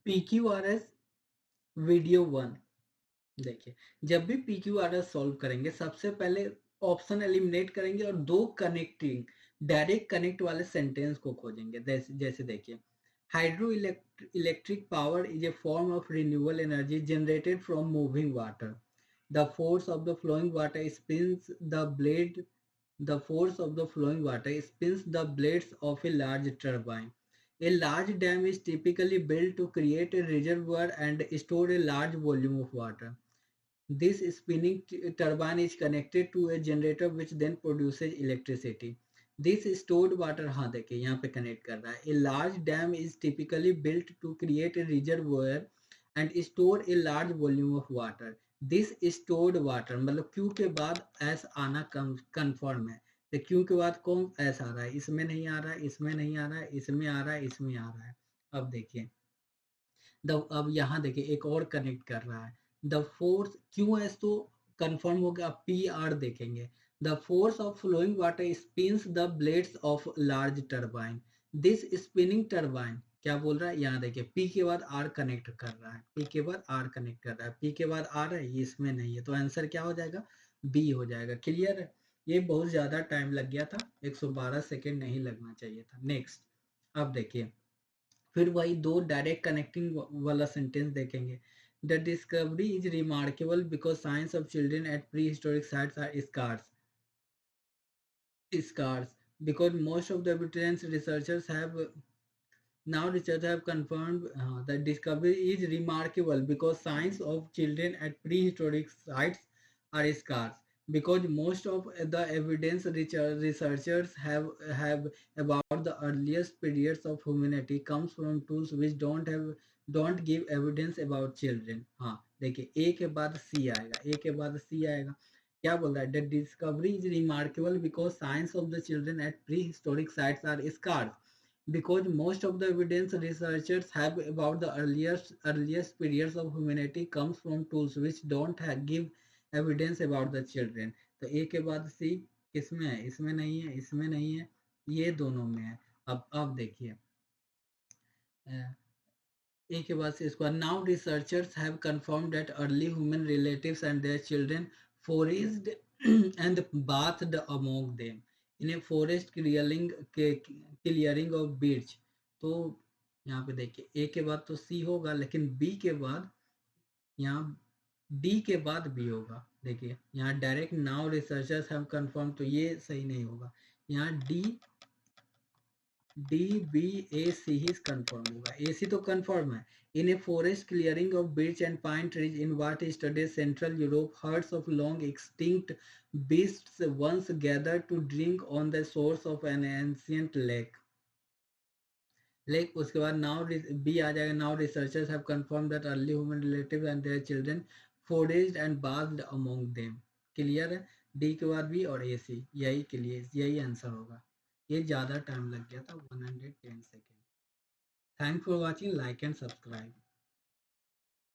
PQRS video 1। देखिए, जब भी PQRS सॉल्व करेंगे सबसे पहले ऑप्शन एलिमिनेट करेंगे और दो कनेक्टिंग डायरेक्ट कनेक्ट वाले सेंटेंस को खोजेंगे। जैसे देखिए, hydroelectric power is a form of renewable energy generated from moving water. The force of the flowing water spins the blade The force of the flowing water spins the blades of a large turbine. A large dam is typically built to create a reservoir and store a large volume of water. This spinning turbine is connected to a generator which then produces electricity. This stored water, हाँ देखिए यहाँ पे connect कर रहा है। A large dam is typically built to create a reservoir and store a large volume of water. This stored water मतलब Q के बाद S आना कन्फर्म है। तो Q के बाद कौन S आ रहा है, इसमें नहीं आ रहा है, इसमें नहीं आ रहा है, इसमें आ रहा है, इसमें आ रहा है। अब देखिए, अब यहाँ देखिए एक और कनेक्ट कर रहा है। द फोर्स क्यू एस तो कंफर्म हो गया। पी आर देखेंगे, the force of flowing water spins the blades of large turbine. This spinning turbine क्या बोल रहा है, यहाँ देखिए पी के बाद आर कनेक्ट कर रहा है, पी के बाद आर कनेक्ट कर रहा है, पी के बाद आर है, ये इसमें नहीं है, तो आंसर क्या हो जाएगा, बी हो जाएगा। क्लियर है, ये बहुत ज्यादा टाइम लग गया था, 112 सेकेंड नहीं लगना चाहिए था। नेक्स्ट, अब देखिए फिर वही दो डायरेक्ट कनेक्टिंग वाला सेंटेंस देखेंगे। The discovery is remarkable because science of children at prehistoric sites are scarce because most of the evidence researchers have confirmed that discovery is remarkable because signs of children at prehistoric sites are scarce because most of the evidence researchers have about the earliest periods of humanity comes from tools which don't give evidence about children। हाँ देखिए, ए के बाद सी आएगा, ए के बाद सी आएगा। क्या बोल रहा है, the discovery is remarkable because science of the children at prehistoric sites are scarce because most of the evidence researchers have about the earliest periods of humanity comes from tools which give evidence about the children। तो ए के बाद सी किसमें है, इसमें नहीं है, इसमें नहीं है, ये दोनों में है। अब देखिए, ए के बाद से इसको, now researchers have confirm that early human relatives and their children foraged and bathed among them in a forest clearing of birch। तो यहाँ पे देखिए, ए के बाद तो सी होगा, लेकिन बी के बाद यहाँ डी के बाद बी होगा। देखिए यहाँ direct now researchers have confirm, तो ये सही नहीं होगा। यहाँ डी बी ए सी ही कंफर्म होगा, ए सी तो कंफर्म है। In a forest clearing of birch and pine trees in what is today Central Europe, herds of long extinct beasts once gathered to drink on the shores of an ancient lake। उसके बाद now B आ जाएगा, now researchers have confirm that early human relative and their children foraged and bathed among them। Clear है, D के बाद B और ए सी, यही clear, यही answer होगा। ये ज़्यादा टाइम लग गया था, 110 second. Thanks for watching, like and subscribe.